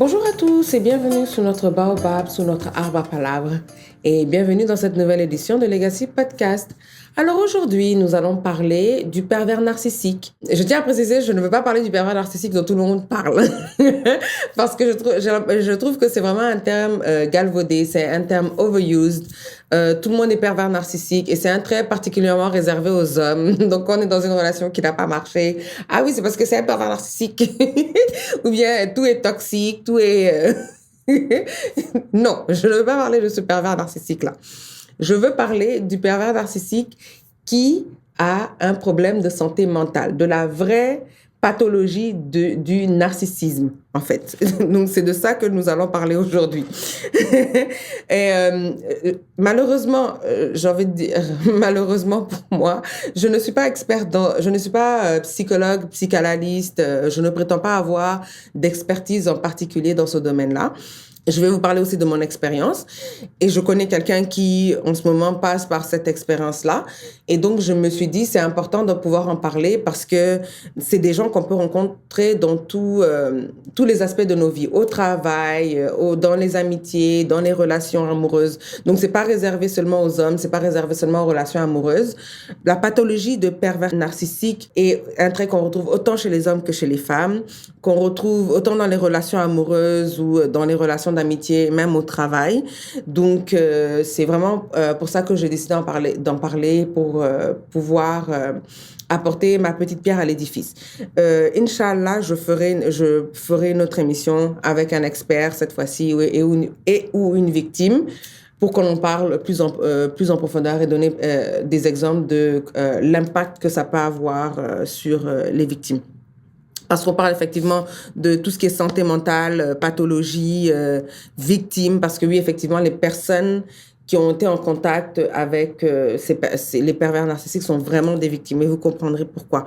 Bonjour à tous et bienvenue sur notre Baobab, sur notre arbre à palabres et bienvenue dans cette nouvelle édition de Legacy Podcast. Alors aujourd'hui, nous allons parler du pervers narcissique. Je tiens à préciser, je ne veux pas parler du pervers narcissique dont tout le monde parle parce que je trouve que c'est vraiment un terme galvaudé, c'est un terme overused. Tout le monde est pervers narcissique et c'est un trait particulièrement réservé aux hommes. Donc, on est dans une relation qui n'a pas marché. Ah oui, c'est parce que c'est un pervers narcissique. Ou bien tout est toxique, tout est... Non, je ne veux pas parler de ce pervers narcissique-là. Je veux parler du pervers narcissique qui a un problème de santé mentale, de la vraie pathologie du narcissisme, en fait. Donc, c'est de ça que nous allons parler aujourd'hui. Et malheureusement, j'ai envie de dire, malheureusement pour moi, je ne suis pas je ne suis pas psychologue, psychanalyste, je ne prétends pas avoir d'expertise en particulier dans ce domaine-là. Je vais vous parler aussi de mon expérience et je connais quelqu'un qui, en ce moment, passe par cette expérience-là. Et donc, je me suis dit, c'est important de pouvoir en parler parce que c'est des gens qu'on peut rencontrer dans tous les aspects de nos vies, au travail, dans les amitiés, dans les relations amoureuses. Donc, c'est pas réservé seulement aux hommes, c'est pas réservé seulement aux relations amoureuses. La pathologie de pervers narcissique est un trait qu'on retrouve autant chez les hommes que chez les femmes, qu'on retrouve autant dans les relations amoureuses ou dans les relations d'amitié, même au travail. Donc, c'est vraiment pour ça que j'ai décidé d'en parler pour pouvoir apporter ma petite pierre à l'édifice. Inch'Allah, je ferai notre émission avec un expert cette fois-ci ou une victime pour qu'on en parle plus en profondeur et donner des exemples de l'impact que ça peut avoir sur les victimes. Parce qu'on parle effectivement de tout ce qui est santé mentale, pathologie, victimes, parce que oui, effectivement, les personnes qui ont été en contact avec les pervers narcissiques sont vraiment des victimes. Et vous comprendrez pourquoi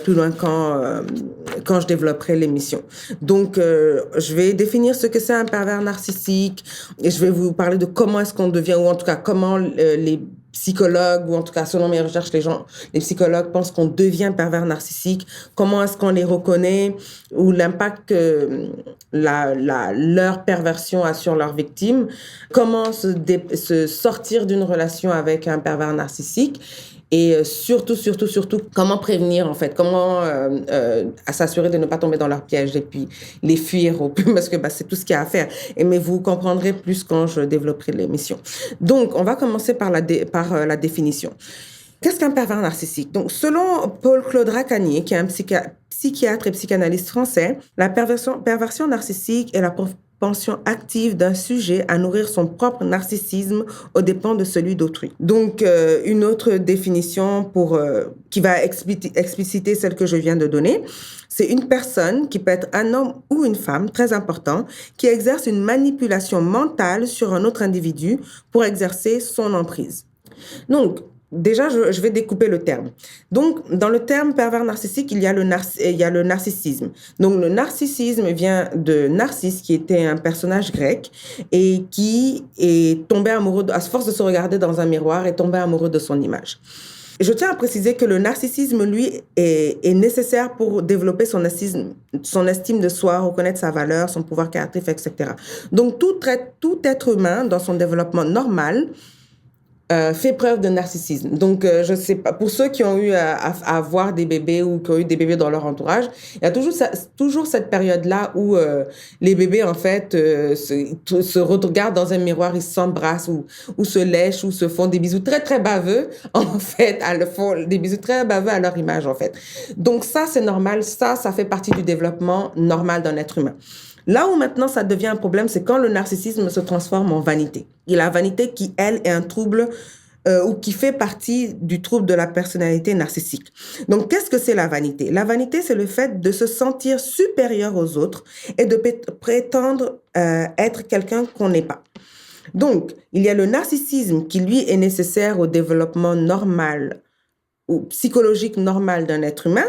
plus loin quand je développerai l'émission. Donc, je vais définir ce que c'est un pervers narcissique et je vais vous parler de comment est-ce qu'on devient, ou en tout cas comment les psychologues, ou en tout cas selon mes recherches, les psychologues pensent qu'on devient pervers narcissique, comment est-ce qu'on les reconnaît, ou l'impact que leur perversion a sur leurs victimes, comment se sortir d'une relation avec un pervers narcissique, et surtout, comment prévenir, en fait, comment s'assurer de ne pas tomber dans leur piège et puis les fuir au plus, parce que c'est tout ce qu'il y a à faire. Mais vous comprendrez plus quand je développerai l'émission. Donc, on va commencer par la définition. Qu'est-ce qu'un pervers narcissique? Donc, selon Paul-Claude Racanier, qui est un psychiatre et psychanalyste français, la perversion narcissique est la propension active d'un sujet à nourrir son propre narcissisme aux dépens de celui d'autrui. Donc, une autre définition qui va expliciter celle que je viens de donner, c'est une personne qui peut être un homme ou une femme, très important, qui exerce une manipulation mentale sur un autre individu pour exercer son emprise. Donc, déjà, je vais découper le terme. Donc, dans le terme pervers narcissique, il y a le narcissisme. Donc, le narcissisme vient de Narcisse, qui était un personnage grec et qui est tombé amoureux, à force de se regarder dans un miroir, est tombé amoureux de son image. Je tiens à préciser que le narcissisme, lui, est nécessaire pour développer son estime de soi, reconnaître sa valeur, son pouvoir créatif, etc. Donc, tout être humain, dans son développement normal, fait preuve de narcissisme. Donc, je sais pas, pour ceux qui ont eu à avoir des bébés ou qui ont eu des bébés dans leur entourage, il y a toujours cette période-là où les bébés, en fait, se regardent dans un miroir, ils s'embrassent ou se lèchent ou se font des bisous très, très baveux, en fait, font des bisous très baveux à leur image, en fait. Donc, ça, c'est normal. Ça fait partie du développement normal d'un être humain. Là où maintenant ça devient un problème, c'est quand le narcissisme se transforme en vanité. Et la vanité qui, elle, est un trouble ou qui fait partie du trouble de la personnalité narcissique. Donc, qu'est-ce que c'est la vanité? La vanité, c'est le fait de se sentir supérieur aux autres et de prétendre être quelqu'un qu'on n'est pas. Donc, il y a le narcissisme qui, lui, est nécessaire au développement normal ou psychologique normal d'un être humain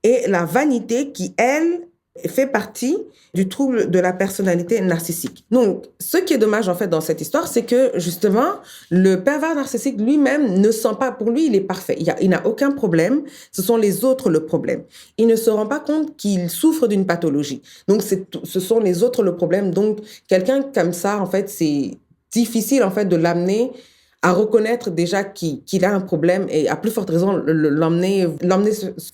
et la vanité qui, elle, fait partie du trouble de la personnalité narcissique. Donc, ce qui est dommage en fait dans cette histoire, c'est que justement, le pervers narcissique lui-même ne sent pas, pour lui, il est parfait. Il n'a aucun problème. Ce sont les autres le problème. Il ne se rend pas compte qu'il souffre d'une pathologie. Donc, ce sont les autres le problème. Donc, quelqu'un comme ça, en fait, c'est difficile en fait de l'amener à reconnaître déjà qu'il a un problème et à plus forte raison l'emmener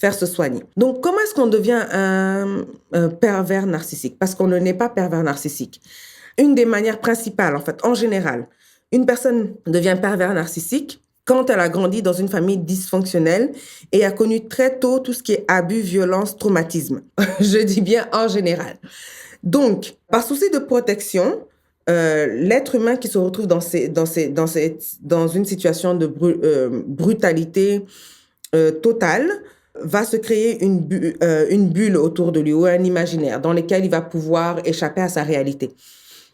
faire se soigner. Donc, comment est-ce qu'on devient un pervers narcissique? Parce qu'on ne n'est pas pervers narcissique. Une des manières principales, en fait, en général, une personne devient pervers narcissique quand elle a grandi dans une famille dysfonctionnelle et a connu très tôt tout ce qui est abus, violence, traumatisme. Je dis bien en général. Donc, par souci de protection, l'être humain qui se retrouve dans une situation de brutalité totale va se créer une bulle autour de lui ou un imaginaire dans lequel il va pouvoir échapper à sa réalité.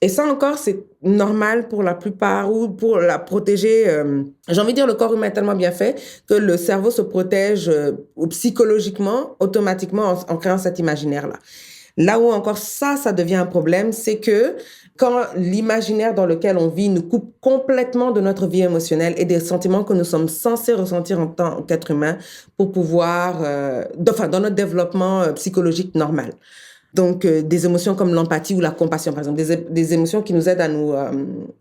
Et ça encore, c'est normal pour la plupart ou pour la protéger. J'ai envie de dire, le corps humain est tellement bien fait que le cerveau se protège psychologiquement, automatiquement en créant cet imaginaire-là. Là où encore ça devient un problème, c'est que quand l'imaginaire dans lequel on vit nous coupe complètement de notre vie émotionnelle et des sentiments que nous sommes censés ressentir en tant qu'être humain pour pouvoir, dans notre développement psychologique normal. Donc, des émotions comme l'empathie ou la compassion, par exemple, des émotions qui nous aident à nous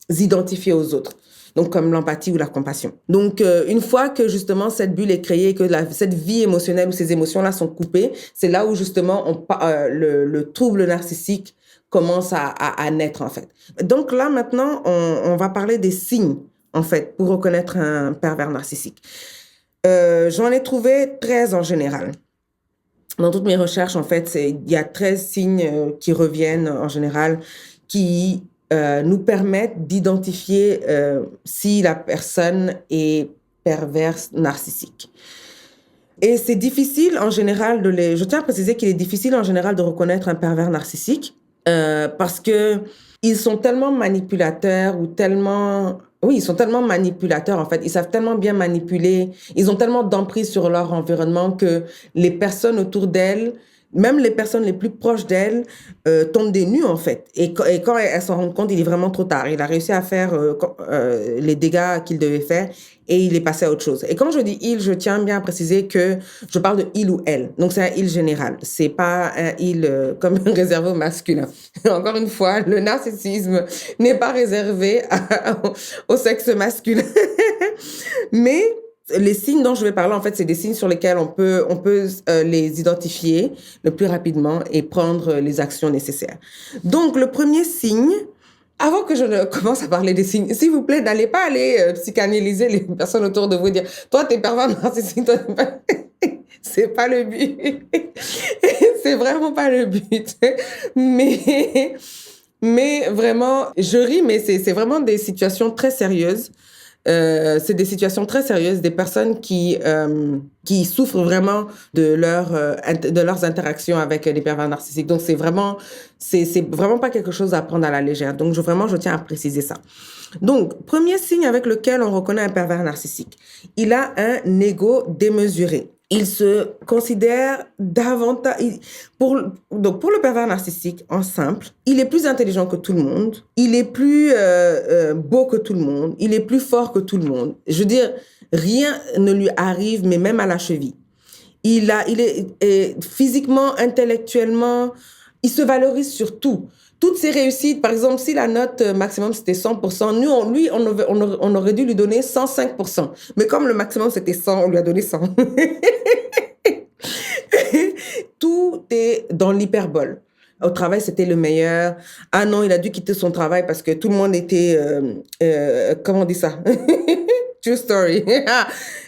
identifier aux autres. Donc, comme l'empathie ou la compassion. Donc, une fois que justement cette bulle est créée, que cette vie émotionnelle ou ces émotions-là sont coupées, c'est là où justement le trouble narcissique commence à naître, en fait. Donc là, maintenant, on va parler des signes, en fait, pour reconnaître un pervers narcissique. J'en ai trouvé 13 en général. Dans toutes mes recherches, en fait, il y a 13 signes qui reviennent en général qui nous permettent d'identifier si la personne est perverse narcissique. Et c'est difficile en général je tiens à préciser qu'il est difficile en général de reconnaître un pervers narcissique parce que ils sont tellement manipulateurs ils sont tellement manipulateurs en fait, ils savent tellement bien manipuler, ils ont tellement d'emprise sur leur environnement que les personnes autour d'elles, même les personnes les plus proches d'elles, tombent des nues en fait. Et quand elles s'en rendent compte, il est vraiment trop tard. Il a réussi à faire les dégâts qu'il devait faire et il est passé à autre chose. Et quand je dis il, je tiens bien à préciser que je parle de il ou elle. Donc c'est un il général. C'est pas un il comme réservé au masculin. Encore une fois, le narcissisme n'est pas réservé au sexe masculin. Mais les signes dont je vais parler, en fait, c'est des signes sur lesquels on peut les identifier le plus rapidement et prendre les actions nécessaires. Donc, le premier signe, avant que je ne commence à parler des signes, s'il vous plaît, n'allez pas aller psychanalyser les personnes autour de vous et dire « Toi, t'es pervers narcissique, toi, t'es pas... » C'est pas le but. C'est vraiment pas le but. Mais vraiment, je ris, mais c'est vraiment des situations très sérieuses. C'est des situations très sérieuses, des personnes qui souffrent vraiment de leurs interactions avec les pervers narcissiques. Donc, c'est vraiment pas quelque chose à prendre à la légère. Donc, je tiens à préciser ça. Donc, premier signe avec lequel on reconnaît un pervers narcissique, il a un ego démesuré. Il se considère davantage... Donc, pour le pervers narcissique, en simple, il est plus intelligent que tout le monde, il est plus beau que tout le monde, il est plus fort que tout le monde. Je veux dire, rien ne lui arrive, mais même à la cheville. Il est physiquement, intellectuellement, il se valorise sur tout. Toutes ses réussites, par exemple, si la note maximum c'était 100%, on aurait dû lui donner 105%. Mais comme le maximum c'était 100, on lui a donné 100. Tout est dans l'hyperbole. Au travail, c'était le meilleur. Ah non, il a dû quitter son travail parce que tout le monde était... comment on dit ça? True story.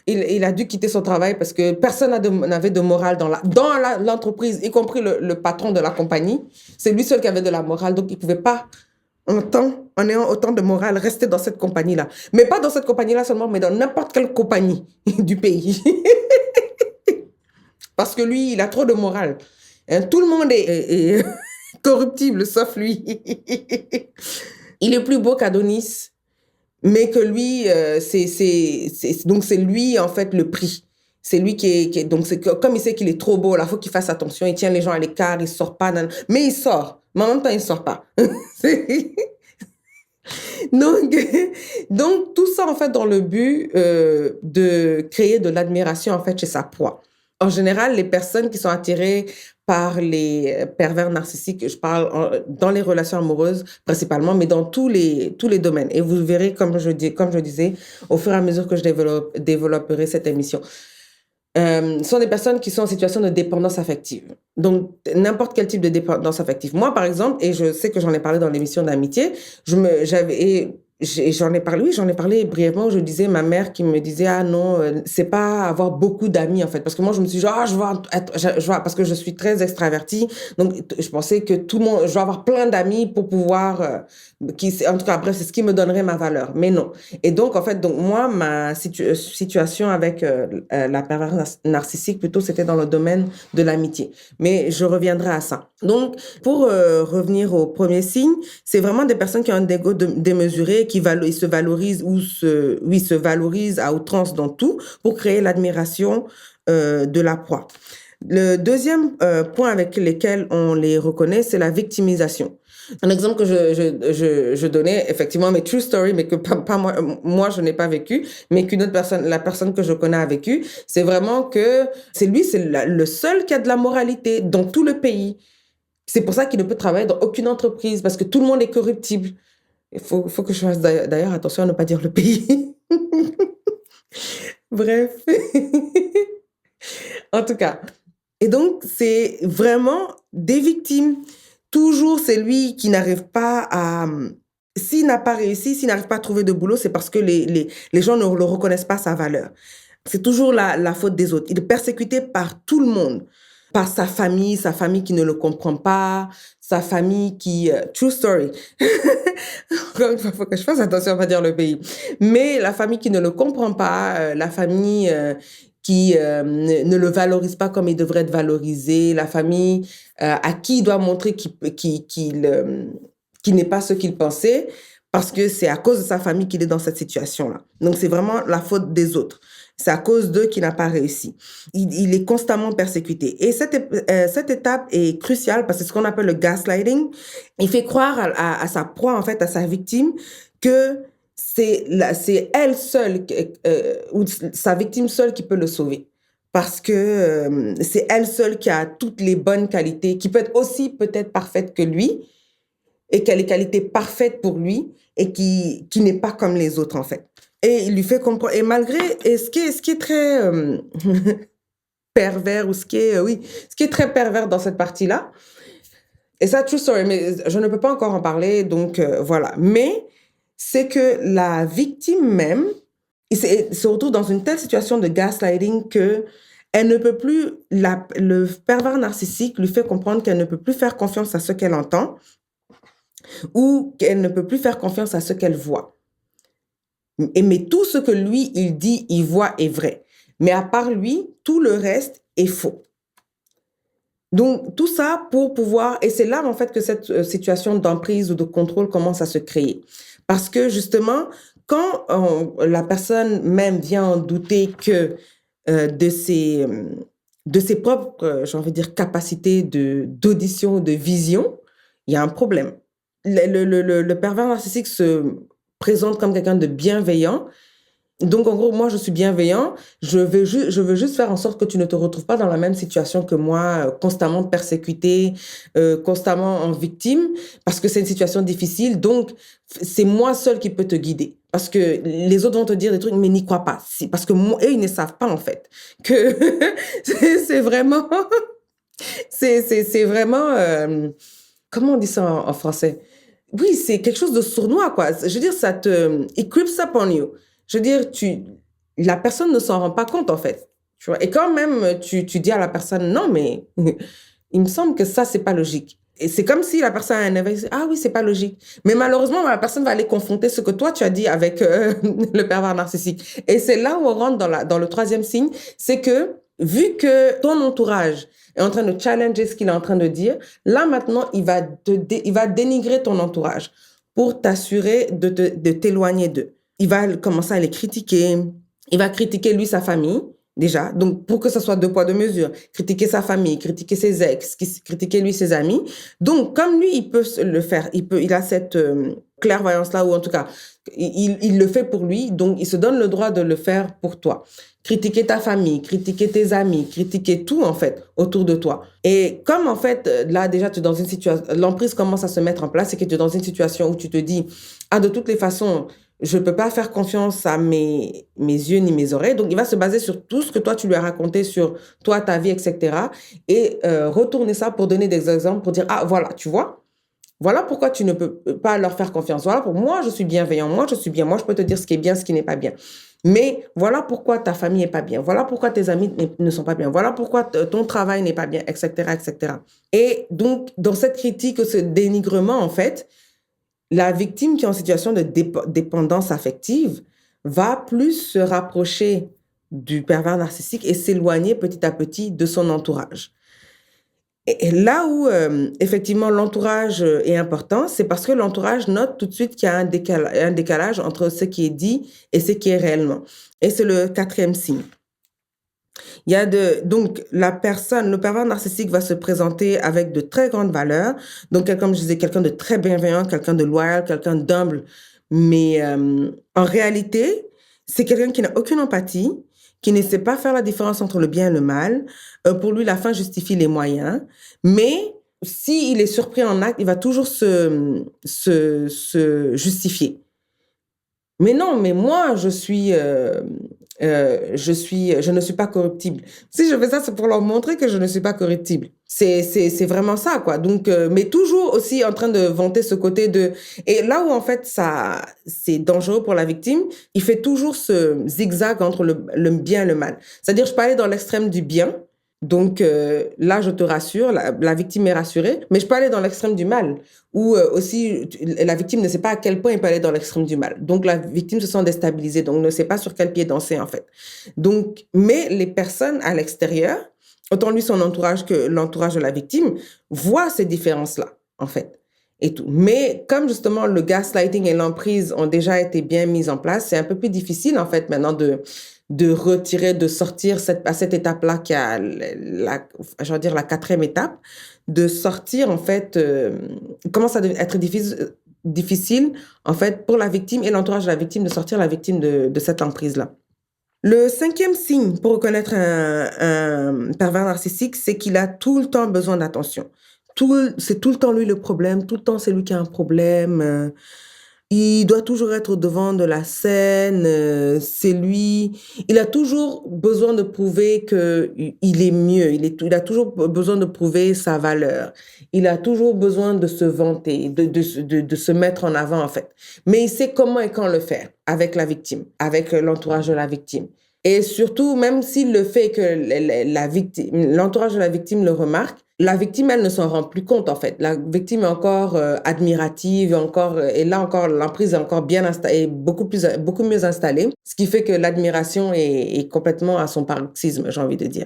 Il a dû quitter son travail parce que personne n'avait de morale dans l'entreprise, y compris le patron de la compagnie. C'est lui seul qui avait de la morale, donc il ne pouvait pas, en ayant autant de morale, rester dans cette compagnie-là. Mais pas dans cette compagnie-là seulement, mais dans n'importe quelle compagnie du pays. Parce que lui, il a trop de morale. Tout le monde est corruptible, sauf lui. Il est plus beau qu'Adonis. Mais que lui, donc c'est lui, en fait, le prix. C'est lui donc comme il sait qu'il est trop beau, là, faut qu'il fasse attention, il tient les gens à l'écart, il sort pas, mais il sort. Mais en même temps, il sort pas. Donc, donc, tout ça, en fait, dans le but de créer de l'admiration, en fait, chez sa proie. En général, les personnes qui sont attirées par les pervers narcissiques, je parle dans les relations amoureuses principalement, mais dans tous les domaines. Et vous verrez, comme je disais, au fur et à mesure que je développerai cette émission, sont des personnes qui sont en situation de dépendance affective. Donc, n'importe quel type de dépendance affective. Moi, par exemple, et je sais que j'en ai parlé dans l'émission d'amitié, j'en ai parlé brièvement, où je disais, ma mère qui me disait, ah non, c'est pas avoir beaucoup d'amis, en fait. Parce que moi, je me suis dit, ah, parce que je suis très extravertie. Donc, je pensais que tout le monde, je vais avoir plein d'amis pour pouvoir, en tout cas, bref, c'est ce qui me donnerait ma valeur. Mais non. Et donc, en fait, moi, ma situation avec la perverse narcissique, plutôt, c'était dans le domaine de l'amitié. Mais je reviendrai à ça. Donc, pour revenir au premier signe, c'est vraiment des personnes qui ont un ego démesuré, qui se valorisent se valorisent à outrance dans tout pour créer l'admiration de la proie. Le deuxième point avec lequel on les reconnaît, c'est la victimisation. Un exemple que je donnais, effectivement, mais true story, mais que pas moi je n'ai pas vécu, mais qu'une autre personne, la personne que je connais a vécu, c'est vraiment que c'est le seul qui a de la moralité dans tout le pays. C'est pour ça qu'il ne peut travailler dans aucune entreprise, parce que tout le monde est corruptible. Il faut que je fasse d'ailleurs attention à ne pas dire le pays. Bref. En tout cas. Et donc, c'est vraiment des victimes. Toujours, c'est lui qui n'arrive pas à... S'il n'a pas réussi, s'il n'arrive pas à trouver de boulot, c'est parce que les gens ne le reconnaissent pas sa valeur. C'est toujours la faute des autres. Il est persécuté par tout le monde. Par sa famille qui ne le comprend pas, sa famille qui... true story. Encore une fois, il faut que je fasse attention à ne pas dire le pays. Mais la famille qui ne le comprend pas, la famille qui ne le valorise pas comme il devrait être valorisé, la famille à qui il doit montrer qu'il n'est pas ce qu'il pensait, parce que c'est à cause de sa famille qu'il est dans cette situation-là. Donc, c'est vraiment la faute des autres. C'est à cause d'eux qu'il n'a pas réussi. Il est constamment persécuté. Et cette étape est cruciale parce que c'est ce qu'on appelle le gaslighting. Il fait croire à sa proie, en fait, à sa victime, que c'est elle seule, ou sa victime seule qui peut le sauver. Parce que c'est elle seule qui a toutes les bonnes qualités, qui peut être aussi peut-être parfaite que lui, et qui a les qualités parfaites pour lui, et qui n'est pas comme les autres, en fait. Et il lui fait comprendre. Et malgré, ce qui est très pervers, ou ce qui est très pervers dans cette partie-là, et ça, true story, mais je ne peux pas encore en parler, donc voilà. Mais c'est que la victime même, se retrouve dans une telle situation de gaslighting que elle ne peut plus, le pervers narcissique lui fait comprendre qu'elle ne peut plus faire confiance à ce qu'elle entend, ou qu'elle ne peut plus faire confiance à ce qu'elle voit. Mais tout ce que lui, il dit, il voit est vrai. Mais à part lui, tout le reste est faux. Donc, tout ça pour pouvoir... Et c'est là, en fait, que cette situation d'emprise ou de contrôle commence à se créer. Parce que, justement, quand la personne même vient en douter que de ses propres, j'ai envie de dire, capacités d'audition, de vision, il y a un problème. Le pervers narcissique se présente comme quelqu'un de bienveillant. Donc, en gros, moi, je suis bienveillant. Je veux juste faire en sorte que tu ne te retrouves pas dans la même situation que moi, constamment persécuté, constamment en victime, parce que c'est une situation difficile. Donc, c'est moi seul qui peux te guider. Parce que les autres vont te dire des trucs, mais n'y crois pas. Parce que eux, ils ne savent pas, en fait, que c'est vraiment... c'est vraiment... comment on dit ça en français? Oui, c'est quelque chose de sournois, quoi. Je veux dire, it creeps up on you. Je veux dire, la personne ne s'en rend pas compte, en fait. Tu vois? Et quand même, tu dis à la personne, non, mais il me semble que ça, c'est pas logique. Et c'est comme si la personne a un éveil, ah oui, c'est pas logique. Mais malheureusement, la personne va aller confronter ce que toi, tu as dit avec le pervers narcissique. Et c'est là où on rentre dans le troisième signe, c'est que, vu que ton entourage est en train de challenger ce qu'il est en train de dire, là, maintenant, il va dénigrer ton entourage pour t'assurer de t'éloigner d'eux. Il va commencer à les critiquer. Il va critiquer, lui, sa famille. déjà. Donc, pour que ça soit deux poids, deux mesures, critiquer sa famille, critiquer ses ex, critiquer lui, ses amis. Donc, comme lui, il peut le faire, il a cette clairvoyance-là, ou en tout cas, il le fait pour lui, donc il se donne le droit de le faire pour toi. Critiquer ta famille, critiquer tes amis, critiquer tout, en fait, autour de toi. Et comme, en fait, là, déjà, tu es dans une situation, l'emprise commence à se mettre en place, et que tu es dans une situation où tu te dis, ah, de toutes les façons, je ne peux pas faire confiance à mes yeux ni mes oreilles. Donc, il va se baser sur tout ce que toi, tu lui as raconté sur toi, ta vie, etc. Et retourner ça pour donner des exemples, pour dire, ah, voilà, tu vois, voilà pourquoi tu ne peux pas leur faire confiance. Voilà pour moi, je suis bienveillant. Moi, je suis bien. Moi, je peux te dire ce qui est bien, ce qui n'est pas bien. Mais voilà pourquoi ta famille n'est pas bien. Voilà pourquoi tes amis ne sont pas bien. Voilà pourquoi ton travail n'est pas bien, etc., etc. Et donc, dans cette critique, ce dénigrement, en fait, la victime qui est en situation de dépendance affective va plus se rapprocher du pervers narcissique et s'éloigner petit à petit de son entourage. Et là où, effectivement, l'entourage est important, c'est parce que l'entourage note tout de suite qu'il y a un décalage entre ce qui est dit et ce qui est réellement. Et c'est le quatrième signe. Donc, le pervers narcissique va se présenter avec de très grandes valeurs. Donc, comme je disais, quelqu'un de très bienveillant, quelqu'un de loyal, quelqu'un d'humble. Mais en réalité, c'est quelqu'un qui n'a aucune empathie, qui ne sait pas faire la différence entre le bien et le mal. Pour lui, la fin justifie les moyens. Mais s'il est surpris en acte, il va toujours se justifier. Mais non, mais moi, je ne suis pas corruptible. Si je fais ça, c'est pour leur montrer que je ne suis pas corruptible. C'est vraiment ça, quoi. Donc, mais toujours aussi en train de vanter ce côté de... Et là où, en fait, c'est dangereux pour la victime, il fait toujours ce zigzag entre le bien et le mal. C'est-à-dire, je peux aller dans l'extrême du bien. Donc, là, je te rassure, la victime est rassurée, mais je peux aller dans l'extrême du mal, où aussi la victime ne sait pas à quel point il peut aller dans l'extrême du mal. Donc, la victime se sent déstabilisée, donc ne sait pas sur quel pied danser, en fait. Donc, mais les personnes à l'extérieur, autant lui, son entourage que l'entourage de la victime, voient ces différences-là, en fait. Et tout. Mais comme justement le gaslighting et l'emprise ont déjà été bien mis en place, c'est un peu plus difficile, en fait, maintenant de retirer, de sortir à cette étape-là qui a je veux dire, la quatrième étape, de sortir, en fait, commence à être difficile, en fait, pour la victime et l'entourage de la victime, de sortir la victime de cette emprise-là. Le cinquième signe pour reconnaître un pervers narcissique, c'est qu'il a tout le temps besoin d'attention. C'est tout le temps lui le problème, tout le temps c'est lui qui a un problème. Il doit toujours être au devant de la scène, c'est lui. Il a toujours besoin de prouver qu'il est mieux, il a toujours besoin de prouver sa valeur. Il a toujours besoin de se vanter, de se mettre en avant, en fait. Mais il sait comment et quand le faire avec la victime, avec l'entourage de la victime. Et surtout, même s'il le fait que l'entourage de la victime le remarque, la victime, elle ne s'en rend plus compte, en fait. La victime est encore admirative, et là encore, l'emprise est encore bien installée, beaucoup mieux installée, ce qui fait que l'admiration est complètement à son paroxysme, j'ai envie de dire.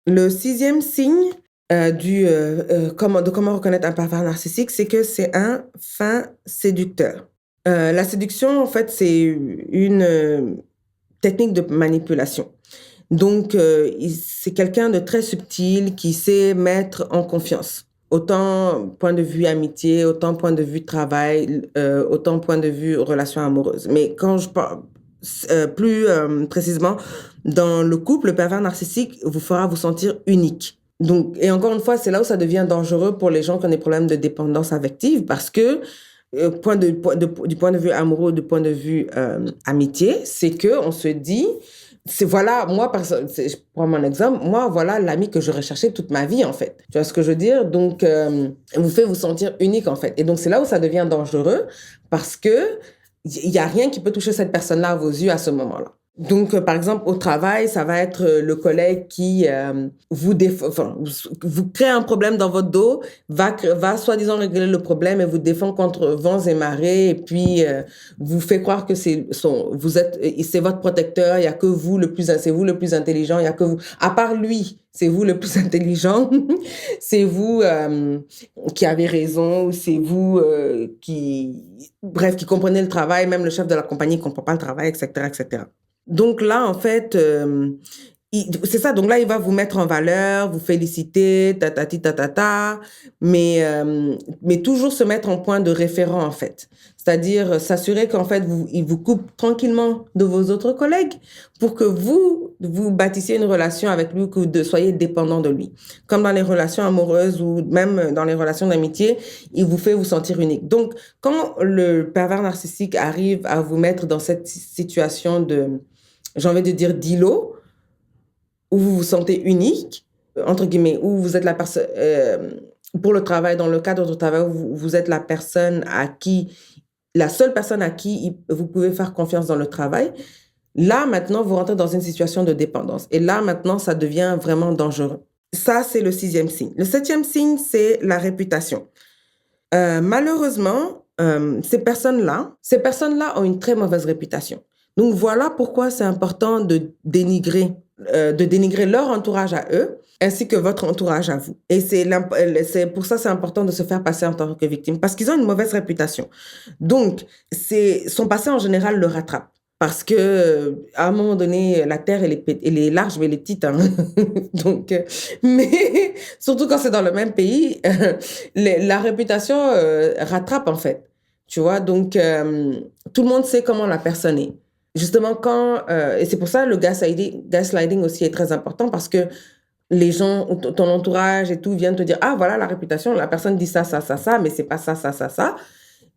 Le sixième signe de comment reconnaître un pervers narcissique, c'est que c'est un fin séducteur. La séduction, en fait, c'est une technique de manipulation. Donc, c'est quelqu'un de très subtil qui sait mettre en confiance. Autant point de vue amitié, autant point de vue travail, autant point de vue relation amoureuse. Mais quand je parle plus précisément, dans le couple, le pervers narcissique vous fera vous sentir unique. Donc, et encore une fois, c'est là où ça devient dangereux pour les gens qui ont des problèmes de dépendance affective parce que du point de vue amoureux, du point de vue amitié, c'est que on se dit... Voilà, moi, je prends mon exemple, moi, voilà l'ami que je recherchais toute ma vie, en fait. Tu vois ce que je veux dire? Donc, vous fait vous sentir unique, en fait. Et donc, c'est là où ça devient dangereux parce que il y a rien qui peut toucher cette personne-là à vos yeux à ce moment-là. Donc, par exemple, au travail, ça va être le collègue qui vous crée un problème dans votre dos, va soi-disant régler le problème et vous défend contre vents et marées, et puis vous fait croire que c'est votre protecteur, il y a que vous c'est vous le plus intelligent, il y a que vous, à part lui, c'est vous le plus intelligent, c'est vous qui avez raison, c'est vous qui comprenez le travail, même le chef de la compagnie ne comprend pas le travail, etc., etc. Donc là, en fait, c'est ça, donc là, il va vous mettre en valeur, vous féliciter, tatati tatata, mais toujours se mettre en point de référent, en fait. C'est-à-dire s'assurer qu'en fait, il vous coupe tranquillement de vos autres collègues pour que vous bâtissiez une relation avec lui, que vous soyez dépendant de lui. Comme dans les relations amoureuses ou même dans les relations d'amitié, il vous fait vous sentir unique. Donc, quand le pervers narcissique arrive à vous mettre dans cette situation de, j'ai envie de dire, d'îlot, où vous vous sentez unique, entre guillemets, où vous êtes la personne, pour le travail, dans le cadre du travail, vous êtes la seule personne à qui vous pouvez faire confiance dans le travail. Là, maintenant, vous rentrez dans une situation de dépendance. Et là, maintenant, ça devient vraiment dangereux. Ça, c'est le 6e signe. Le 7e signe, c'est la réputation. Malheureusement, ces personnes-là ont une très mauvaise réputation. Donc, voilà pourquoi c'est important de dénigrer leur entourage à eux, ainsi que votre entourage à vous. Et pour ça, c'est important de se faire passer en tant que victime, parce qu'ils ont une mauvaise réputation. Donc, son passé, en général, le rattrape. Parce que, à un moment donné, la terre, elle est large, mais elle est petite, hein. Donc, mais surtout quand c'est dans le même pays, la réputation rattrape, en fait. Tu vois, donc, tout le monde sait comment la personne est. Justement, et c'est pour ça le gaslighting aussi est très important, parce que les gens, ton entourage et tout viennent te dire, ah, voilà la réputation, la personne dit ça, ça, ça, ça, mais c'est pas ça, ça, ça, ça.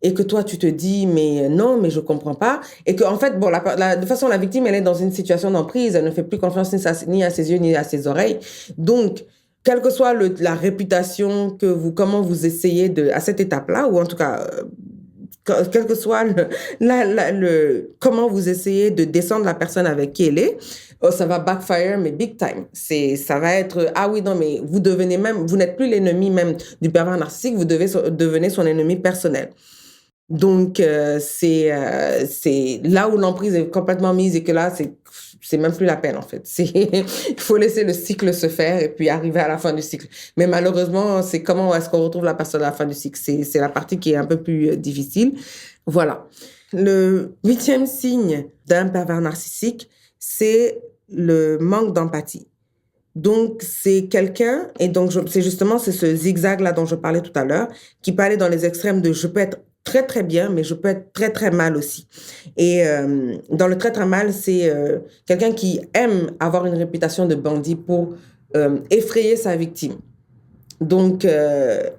Et que toi, tu te dis, mais non, mais je comprends pas. Et que, en fait, bon, de toute façon, la victime, elle est dans une situation d'emprise, elle ne fait plus confiance ni à ses yeux, ni à ses oreilles. Donc, quelle que soit la réputation comment vous essayez à cette étape-là, ou en tout cas, quel que soit comment vous essayez de descendre la personne avec qui elle est, ça va backfire, mais big time. Ça va être, ah oui, non, mais vous n'êtes plus l'ennemi même du pervers narcissique, vous devenez son ennemi personnel. Donc, c'est là où l'emprise est complètement mise, et que là, c'est même plus la peine, en fait. Il faut laisser le cycle se faire et puis arriver à la fin du cycle. Mais malheureusement, c'est comment est-ce qu'on retrouve la personne à la fin du cycle. C'est la partie qui est un peu plus difficile. Voilà. Le 8e signe d'un pervers narcissique, c'est le manque d'empathie. Donc, c'est quelqu'un, et donc c'est ce zigzag-là dont je parlais tout à l'heure, qui peut aller dans les extrêmes de je peux être très, très bien, mais je peux être très, très mal aussi. Et dans le très, très mal, c'est quelqu'un qui aime avoir une réputation de bandit pour effrayer sa victime. Donc, mais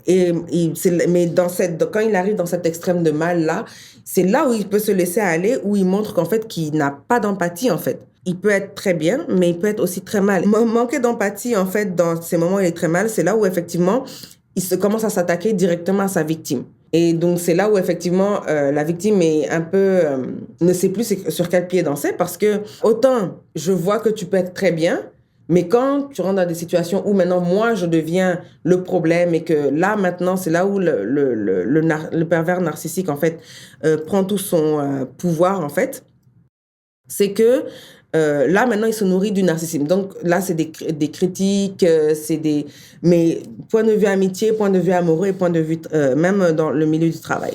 quand il arrive dans cet extrême de mal-là, c'est là où il peut se laisser aller, où il montre qu'en fait, qu'il n'a pas d'empathie, en fait. Il peut être très bien, mais il peut être aussi très mal. Manquer d'empathie, en fait, dans ces moments où il est très mal, c'est là où, effectivement, il commence à s'attaquer directement à sa victime. Et donc, c'est là où, effectivement, la victime est un peu... ne sait plus sur quel pied danser, parce que autant je vois que tu peux être très bien, mais quand tu rentres dans des situations où maintenant, moi, je deviens le problème, et que là, maintenant, c'est là où le pervers narcissique, en fait, prend tout son pouvoir, en fait, c'est que là, maintenant, il se nourrit du narcissisme. Donc, là, c'est des critiques, mais point de vue amitié, point de vue amoureux et point de vue même dans le milieu du travail.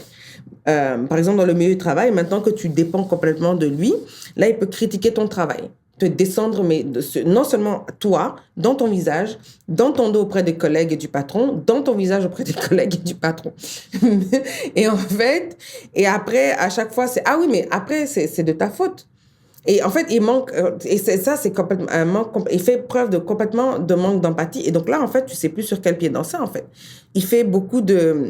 Par exemple, dans le milieu du travail, maintenant que tu dépends complètement de lui, là, il peut critiquer ton travail, te descendre, mais non seulement toi, dans ton visage, dans ton dos auprès des collègues et du patron, dans ton visage auprès des collègues et du patron. Et en fait, et après, à chaque fois, c'est, ah oui, mais après, c'est de ta faute. Et en fait, il manque, et c'est complètement un manque, il fait preuve complètement de manque d'empathie. Et donc là, en fait, tu sais plus sur quel pied danser, en fait. Il fait beaucoup de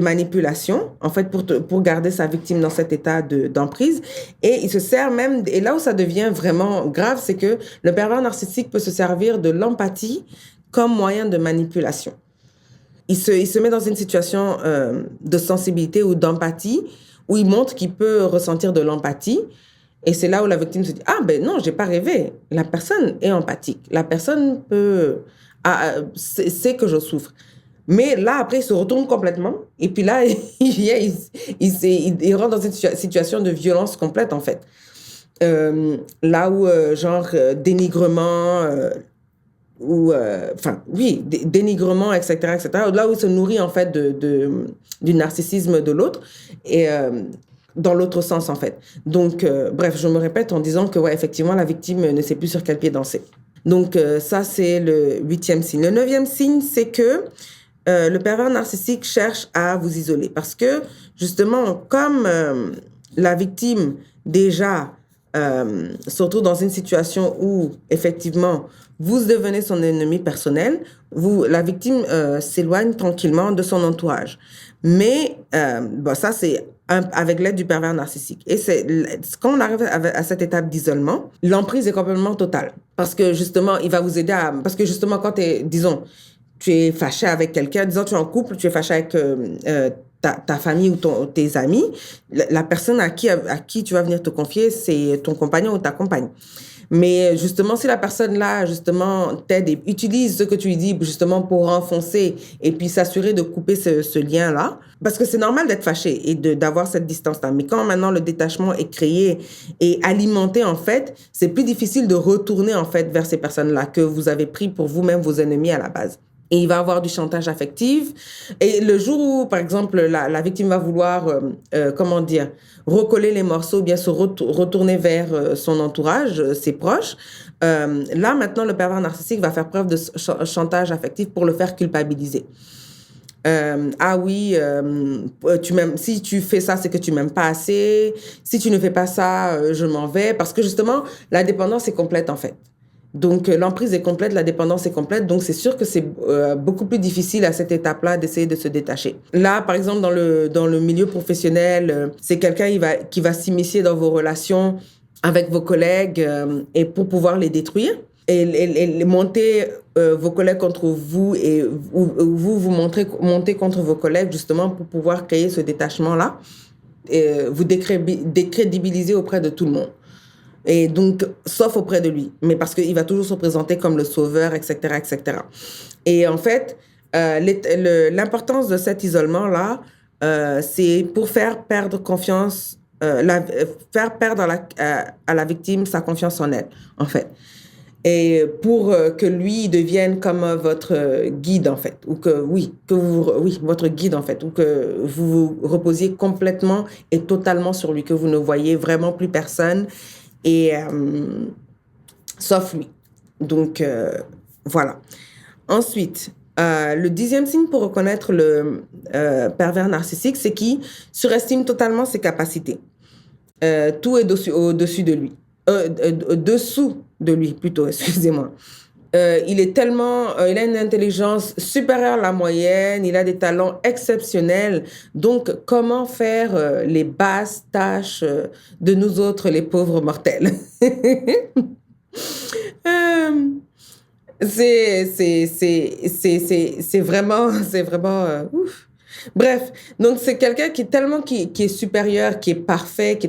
manipulation, en fait, pour garder sa victime dans cet état d'emprise. Et il se sert même, et là où ça devient vraiment grave, c'est que le pervers narcissique peut se servir de l'empathie comme moyen de manipulation. Il se met dans une situation de sensibilité ou d'empathie, où il montre qu'il peut ressentir de l'empathie. Et c'est là où la victime se dit, ah ben non, j'ai pas rêvé. La personne est empathique. La personne sait que je souffre. Mais là, après, il se retourne complètement. Et puis là, il rentre dans une situation de violence complète, en fait. Là où, dénigrement, dénigrement, etc., etc. Là où il se nourrit, en fait, du narcissisme de l'autre. Et... dans l'autre sens, en fait. Donc, bref, je me répète en disant que, ouais, effectivement, la victime ne sait plus sur quel pied danser. Donc, ça, c'est le 8e signe. Le 9e signe, c'est que le pervers narcissique cherche à vous isoler parce que, justement, comme la victime, déjà, surtout dans une situation où, effectivement, vous devenez son ennemi personnel, la victime s'éloigne tranquillement de son entourage. Mais ça, c'est avec l'aide du pervers narcissique. Et quand on arrive à cette étape d'isolement, l'emprise est complètement totale. Parce que justement, il va vous aider à... Parce que justement, quand disons, tu es fâché avec quelqu'un, disons, tu es en couple, tu es fâché avec ta famille ou tes amis, la personne à qui tu vas venir te confier, c'est ton compagnon ou ta compagne. Mais justement, si la personne-là, justement, t'aide et utilise ce que tu lui dis, justement, pour renfoncer et puis s'assurer de couper ce lien-là, parce que c'est normal d'être fâché et d'avoir cette distance-là. Mais quand maintenant le détachement est créé et alimenté, en fait, c'est plus difficile de retourner, en fait, vers ces personnes-là que vous avez pris pour vous-même vos ennemis à la base. Et il va avoir du chantage affectif. Et le jour où, par exemple, la victime va vouloir, recoller les morceaux, ou bien se retourner vers son entourage, ses proches, là, maintenant, le pervers narcissique va faire preuve de chantage affectif pour le faire culpabiliser. Si tu fais ça, c'est que tu m'aimes pas assez. Si tu ne fais pas ça, je m'en vais. Parce que justement, la dépendance est complète, en fait. Donc, l'emprise est complète, la dépendance est complète. Donc, c'est sûr que c'est beaucoup plus difficile à cette étape-là d'essayer de se détacher. Là, par exemple, dans le milieu professionnel, c'est quelqu'un qui va s'immiscer dans vos relations avec vos collègues et pour pouvoir les détruire et monter vos collègues contre vous et vous monter contre vos collègues justement pour pouvoir créer ce détachement-là et vous décrédibiliser auprès de tout le monde. Et donc, sauf auprès de lui. Mais parce qu'il va toujours se présenter comme le sauveur, etc., etc. Et en fait, l'importance de cet isolement-là, c'est pour faire perdre confiance, faire perdre à la victime sa confiance en elle, en fait. Et pour que lui devienne comme votre guide, en fait. Ou votre guide, en fait. Ou que vous vous reposiez complètement et totalement sur lui, que vous ne voyez vraiment plus personne. Et sauf lui. Donc, voilà. Ensuite, le 10e signe pour reconnaître le pervers narcissique, c'est qu'il surestime totalement ses capacités. Tout est au-dessus de lui. Dessous de lui, plutôt, excusez-moi. Il a une intelligence supérieure à la moyenne, il a des talents exceptionnels. Donc, comment faire les basses tâches de nous autres, les pauvres mortels? C'est vraiment ouf. Bref, donc c'est quelqu'un qui est supérieur, qui est parfait,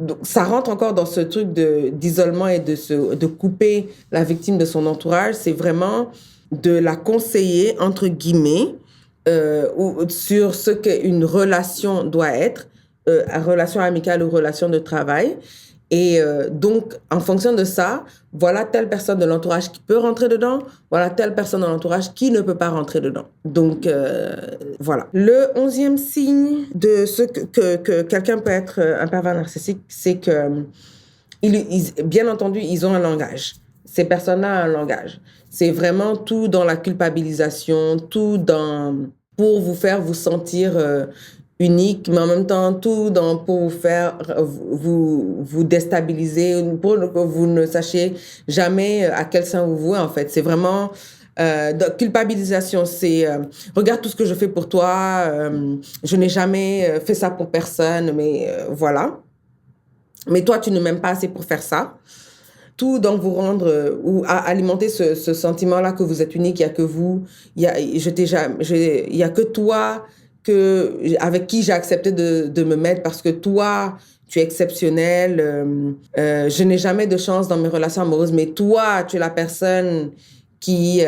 donc, ça rentre encore dans ce truc d'isolement et de couper la victime de son entourage. C'est vraiment de la conseiller, entre guillemets, sur ce qu'une relation doit être, relation amicale ou relation de travail. Et donc, en fonction de ça, voilà telle personne de l'entourage qui peut rentrer dedans, voilà telle personne de l'entourage qui ne peut pas rentrer dedans. Donc, voilà. Le 11e signe de ce que quelqu'un peut être un pervers narcissique, c'est que, bien entendu, ils ont un langage. Ces personnes-là ont un langage. C'est vraiment tout dans la culpabilisation, pour vous faire vous sentir... unique, mais en même temps, pour vous faire vous déstabiliser, pour que vous ne sachiez jamais à quel sein vous vouez, en fait. C'est vraiment culpabilisation, c'est regarde tout ce que je fais pour toi, je n'ai jamais fait ça pour personne, mais voilà. Mais toi, tu ne m'aimes pas assez pour faire ça. Tout dans vous rendre ou à alimenter ce sentiment-là que vous êtes unique, il n'y a que vous, il y a que toi avec qui j'ai accepté de me mettre parce que toi, tu es exceptionnel. Je n'ai jamais de chance dans mes relations amoureuses, mais toi, tu es la personne qui,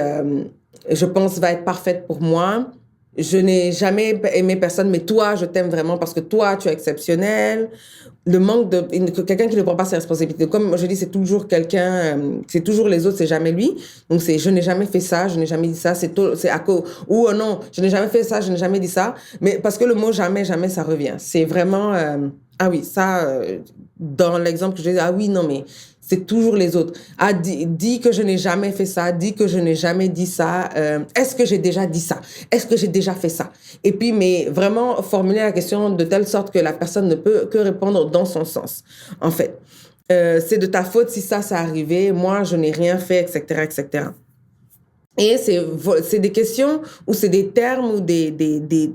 je pense, va être parfaite pour moi. Je n'ai jamais aimé personne, mais toi, je t'aime vraiment parce que toi, tu es exceptionnel. Le manque quelqu'un qui ne prend pas ses responsabilités. Comme je dis, c'est toujours c'est toujours les autres, c'est jamais lui. Donc, je n'ai jamais fait ça, je n'ai jamais dit ça, non, je n'ai jamais fait ça, je n'ai jamais dit ça. Mais parce que le mot jamais, jamais, ça revient. C'est vraiment, dans l'exemple que je disais, ah oui, non, mais c'est toujours les autres. Ah, dis que je n'ai jamais fait ça, dis que je n'ai jamais dit ça. Est-ce que j'ai déjà dit ça? Est-ce que j'ai déjà fait ça? Et puis, mais vraiment formuler la question de telle sorte que la personne ne peut que répondre dans son sens, en fait. C'est de ta faute si ça arrivé, moi, je n'ai rien fait, etc., etc. Et c'est des questions ou c'est des termes ou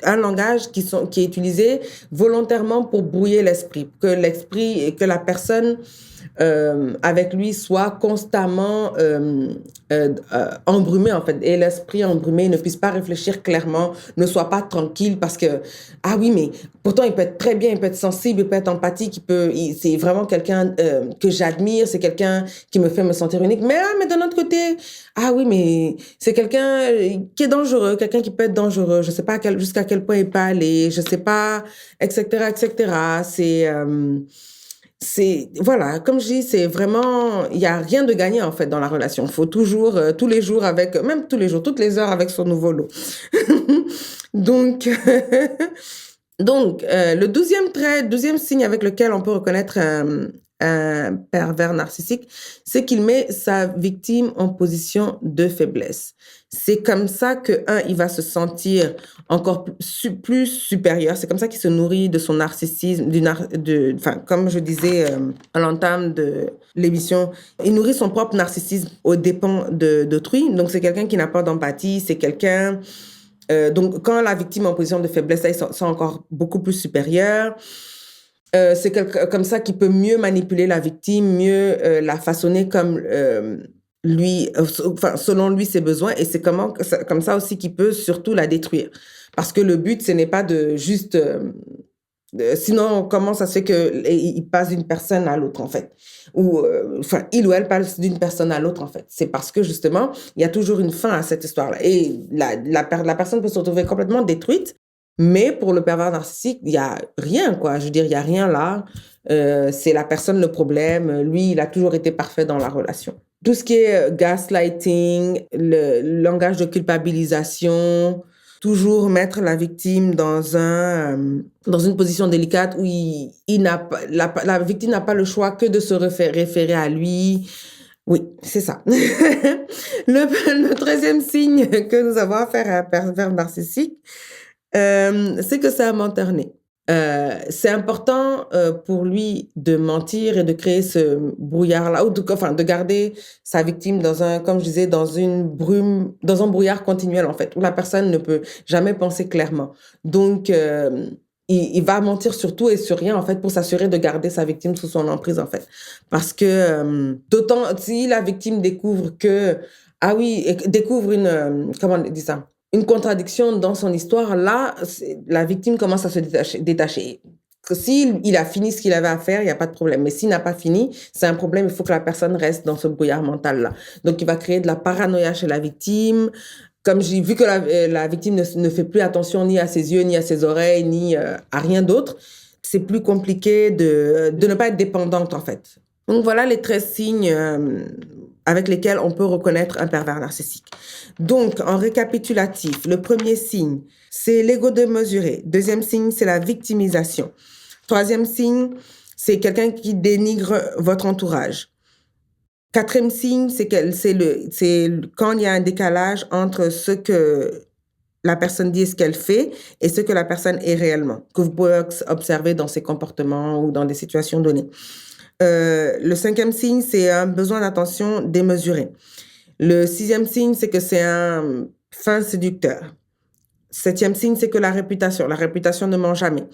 un langage qui est utilisé volontairement pour brouiller l'esprit, que la personne avec lui soit constamment embrumé en fait, et l'esprit embrumé ne puisse pas réfléchir clairement, ne soit pas tranquille parce que ah oui, mais pourtant il peut être très bien, il peut être sensible, il peut être empathique, c'est vraiment quelqu'un que j'admire, c'est quelqu'un qui me fait me sentir unique, mais d'un autre côté, ah oui, mais c'est quelqu'un qui est dangereux, quelqu'un qui peut être dangereux, je sais pas jusqu'à quel point il peut aller, je sais pas, etc., etc. Voilà, comme je dis, c'est vraiment, il y a rien de gagné en fait dans la relation. Il faut toujours, tous les jours même tous les jours, toutes les heures avec son nouveau lot. Donc, le 12e signe avec lequel on peut reconnaître un pervers narcissique, c'est qu'il met sa victime en position de faiblesse. C'est comme ça que, il va se sentir encore plus supérieur. C'est comme ça qu'il se nourrit de son narcissisme, comme je disais à l'entame de l'émission, il nourrit son propre narcissisme aux dépens d'autrui. Donc, c'est quelqu'un qui n'a pas d'empathie, c'est quelqu'un... donc, quand la victime est en position de faiblesse, ils sont encore beaucoup plus supérieurs. C'est comme ça qu'il peut mieux manipuler la victime, mieux la façonner comme lui, selon lui ses besoins. Et c'est comme ça aussi qu'il peut surtout la détruire. Parce que le but, ce n'est pas de juste... sinon, comment ça se fait qu'il passe d'une personne à l'autre, en fait? Ou, il ou elle passe d'une personne à l'autre, en fait. C'est parce que, justement, il y a toujours une fin à cette histoire-là. Et la personne peut se retrouver complètement détruite. Mais pour le pervers narcissique, il n'y a rien, quoi. Je veux dire, il n'y a rien là. C'est la personne le problème. Lui, il a toujours été parfait dans la relation. Tout ce qui est gaslighting, le langage de culpabilisation, toujours mettre la victime dans une position délicate où la victime n'a pas le choix que de se référer à lui. Oui, c'est ça. Le 13e signe que nous avons affaire à un pervers narcissique, c'est que c'est un menteur né. C'est important pour lui de mentir et de créer ce brouillard-là, ou de garder sa victime comme je disais, dans une brume, dans un brouillard continuel, en fait, où la personne ne peut jamais penser clairement. Donc, il va mentir sur tout et sur rien, en fait, pour s'assurer de garder sa victime sous son emprise, en fait. Parce que, d'autant, si la victime découvre comment on dit ça? Une contradiction dans son histoire, là, la victime commence à se détacher. S'il a fini ce qu'il avait à faire, il n'y a pas de problème. Mais s'il n'a pas fini, c'est un problème. Il faut que la personne reste dans ce brouillard mental-là. Donc, il va créer de la paranoïa chez la victime. Comme j'ai vu que la victime ne fait plus attention ni à ses yeux, ni à ses oreilles, ni à rien d'autre, c'est plus compliqué de ne pas être dépendante, en fait. Donc, voilà les 13 signes avec lesquels on peut reconnaître un pervers narcissique. Donc, en récapitulatif, le premier signe, c'est l'ego démesuré. Deuxième signe, c'est la victimisation. Troisième signe, c'est quelqu'un qui dénigre votre entourage. Quatrième signe, c'est quand il y a un décalage entre ce que la personne dit et ce qu'elle fait et ce que la personne est réellement, que vous pouvez observer dans ses comportements ou dans des situations données. Le 5e signe, c'est un besoin d'attention démesuré. Le 6e signe, c'est que c'est un fin séducteur. 7e signe, c'est que la réputation ne ment jamais.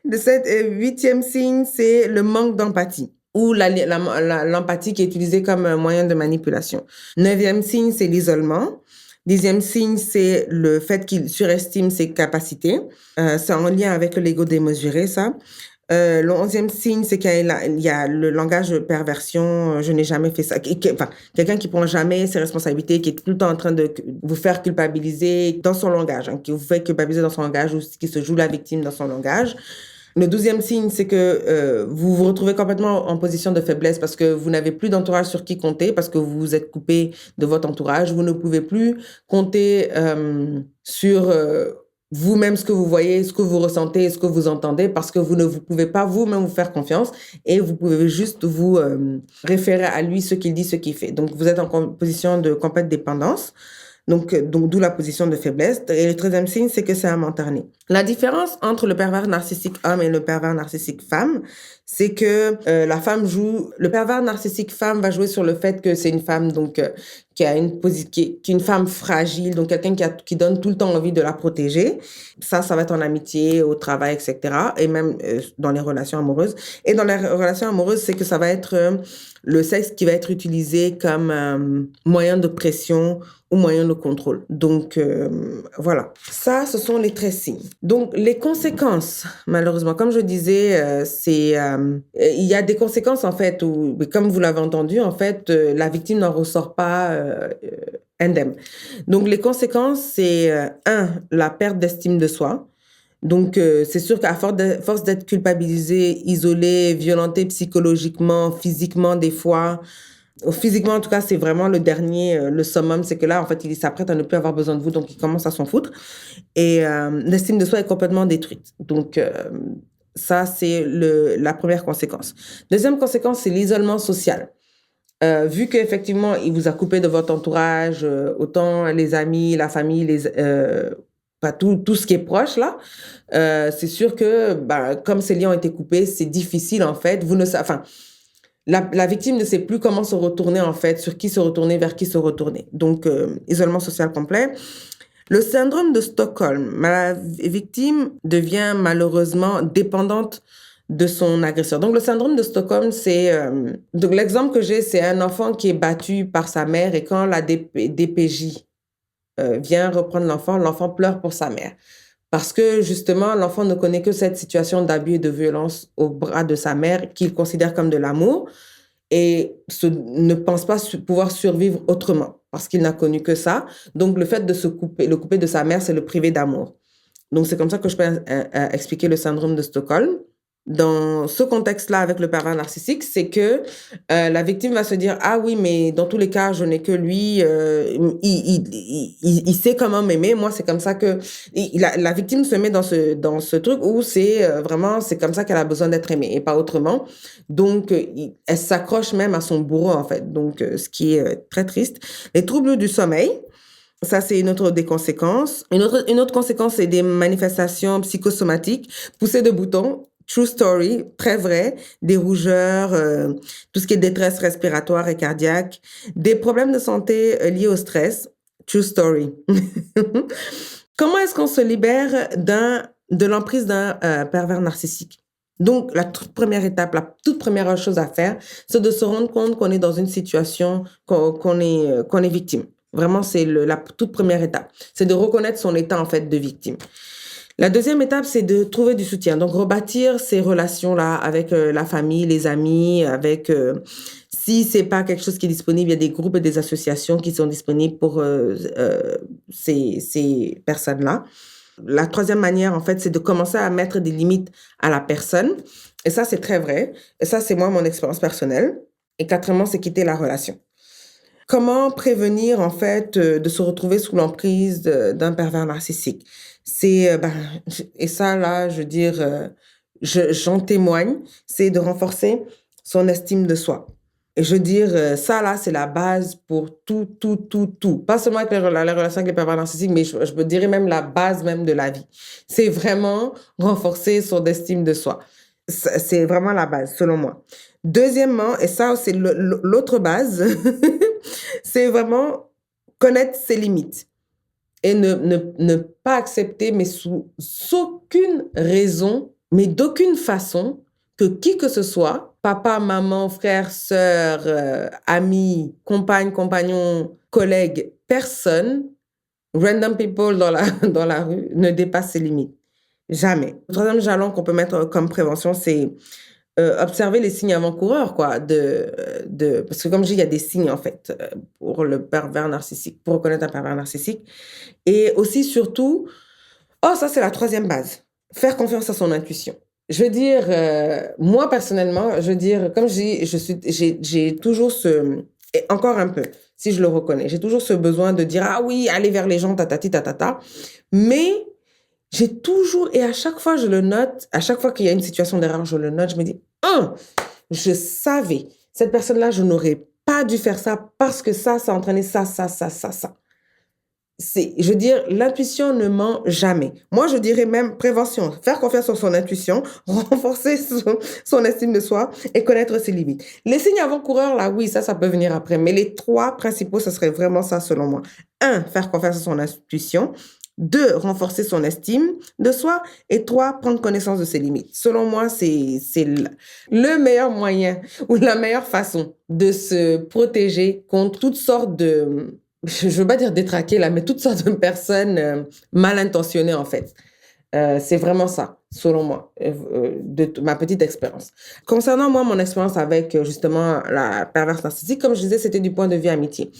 Le 8e signe, c'est le manque d'empathie ou l'empathie qui est utilisée comme un moyen de manipulation. 9e signe, c'est l'isolement. 10e signe, c'est le fait qu'il surestime ses capacités. C'est en lien avec l'ego démesuré, ça. Le 11e signe, c'est qu'il y a le langage de perversion, je n'ai jamais fait ça. Quelqu'un qui prend jamais ses responsabilités, qui est tout le temps en train de vous faire culpabiliser dans son langage, qui vous fait culpabiliser dans son langage ou qui se joue la victime dans son langage. Le 12e signe, c'est que vous vous retrouvez complètement en position de faiblesse parce que vous n'avez plus d'entourage sur qui compter, parce que vous vous êtes coupé de votre entourage. Vous ne pouvez plus compter sur vous-même ce que vous voyez, ce que vous ressentez, ce que vous entendez, parce que vous pouvez pas vous-même vous faire confiance et vous pouvez juste vous référer à lui, ce qu'il dit, ce qu'il fait. Donc, vous êtes en position de complète dépendance. Donc, d'où la position de faiblesse. Et le troisième signe, c'est que c'est un mentor né. La différence entre le pervers narcissique homme et le pervers narcissique femme, c'est que le pervers narcissique femme va jouer sur le fait que c'est une femme qui est une femme fragile, donc quelqu'un qui donne tout le temps envie de la protéger. Ça va être en amitié, au travail, etc. Et même dans les relations amoureuses. Et dans les relations amoureuses, c'est que ça va être le sexe qui va être utilisé comme moyen de pression ou moyen de contrôle. Donc, voilà. Ça, ce sont les 13 signes. Donc, les conséquences, malheureusement, comme je disais, il y a des conséquences, en fait, où, comme vous l'avez entendu, en fait, la victime n'en ressort pas indemne. Donc, les conséquences, c'est, la perte d'estime de soi. Donc, c'est sûr qu'à force d'être culpabilisé, isolé, violenté psychologiquement, physiquement, des fois, physiquement, en tout cas, c'est vraiment le dernier, le summum, c'est que là, en fait, il s'apprête à ne plus avoir besoin de vous, donc il commence à s'en foutre. Et l'estime de soi est complètement détruite. Donc, ça, c'est la première conséquence. Deuxième conséquence, c'est l'isolement social. Vu qu'effectivement, il vous a coupé de votre entourage, autant les amis, la famille, tout ce qui est proche, là, c'est sûr que, comme ces liens ont été coupés, c'est difficile, en fait. La victime ne sait plus comment se retourner, en fait, sur qui se retourner, vers qui se retourner. Donc, isolement social complet. Le syndrome de Stockholm. La victime devient malheureusement dépendante de son agresseur. Donc, le syndrome de Stockholm, donc l'exemple que j'ai, c'est un enfant qui est battu par sa mère et quand la DPJ vient reprendre l'enfant pleure pour sa mère. Parce que justement, l'enfant ne connaît que cette situation d'abus et de violence au bras de sa mère qu'il considère comme de l'amour et ne pense pas pouvoir survivre autrement parce qu'il n'a connu que ça. Donc, le fait de le couper de sa mère, c'est le priver d'amour. Donc, c'est comme ça que je peux expliquer le syndrome de Stockholm. Dans ce contexte-là, avec le pervers narcissique, c'est que la victime va se dire « Ah oui, mais dans tous les cas, je n'ai que lui, il sait comment m'aimer. Moi, c'est comme ça que… » La victime se met dans ce truc où c'est vraiment, c'est comme ça qu'elle a besoin d'être aimée et pas autrement. Donc, elle s'accroche même à son bourreau, en fait. Donc, ce qui est très triste. Les troubles du sommeil. Ça, c'est une autre des conséquences. Une autre conséquence, c'est des manifestations psychosomatiques, poussées de boutons. True story, très vrai, des rougeurs, tout ce qui est détresse respiratoire et cardiaque, des problèmes de santé liés au stress. True story. Comment est-ce qu'on se libère de l'emprise d'un pervers narcissique? Donc, la toute première étape, la toute première chose à faire, c'est de se rendre compte qu'on est dans une situation, qu'on est victime. Vraiment, c'est la toute première étape. C'est de reconnaître son état, en fait, de victime. La deuxième étape, c'est de trouver du soutien. Donc, rebâtir ces relations-là avec la famille, les amis, si c'est pas quelque chose qui est disponible, il y a des groupes et des associations qui sont disponibles pour ces personnes-là. La troisième manière, en fait, c'est de commencer à mettre des limites à la personne. Et ça, c'est très vrai. Et ça, c'est moi, mon expérience personnelle. Et quatrièmement, c'est quitter la relation. Comment prévenir, en fait, de se retrouver sous l'emprise d'un pervers narcissique? Et ça, là, je veux dire, j'en témoigne, c'est de renforcer son estime de soi. Et je veux dire, ça, là, c'est la base pour tout. Pas seulement avec les relations avec les pervers narcissiques, mais je me dirais même la base même de la vie. C'est vraiment renforcer son estime de soi. C'est vraiment la base, selon moi. Deuxièmement, et ça, c'est l'autre base, c'est vraiment connaître ses limites et ne pas accepter, mais sous aucune raison, mais d'aucune façon, que qui que ce soit, papa, maman, frère, sœur, ami, compagne, compagnon, collègue, personne, random people dans la rue, ne dépasse ses limites. Jamais. Le troisième jalon qu'on peut mettre comme prévention, c'est observer les signes avant-coureurs, quoi, parce que comme je dis, il y a des signes, en fait, pour le pervers narcissique, pour reconnaître un pervers narcissique. Et aussi, surtout, ça, c'est la troisième base. Faire confiance à son intuition. Je veux dire, moi, personnellement, je veux dire, comme je dis, j'ai toujours et encore un peu, si je le reconnais, j'ai toujours ce besoin de dire, ah oui, aller vers les gens, tatati, tatata. Mais J'ai toujours, et à chaque fois je le note, à chaque fois qu'il y a une situation d'erreur, je le note, je me dis, je savais, cette personne-là, je n'aurais pas dû faire ça parce que ça a entraîné ça, ça, ça, ça, ça. Je veux dire, l'intuition ne ment jamais. Moi, je dirais même prévention, faire confiance en son intuition, renforcer son estime de soi et connaître ses limites. Les signes avant-coureurs, là, oui, ça peut venir après. Mais les trois principaux, ce serait vraiment ça, selon moi. Un, faire confiance à son intuition. Deux, renforcer son estime de soi. Et trois, prendre connaissance de ses limites. Selon moi, c'est le meilleur moyen ou la meilleure façon de se protéger contre toutes sortes de, je veux pas dire détraquer là, mais toutes sortes de personnes mal intentionnées en fait. C'est vraiment ça, selon moi, de ma petite expérience. Concernant moi, mon expérience avec justement la perverse narcissique, comme je disais, c'était du point de vue amitié.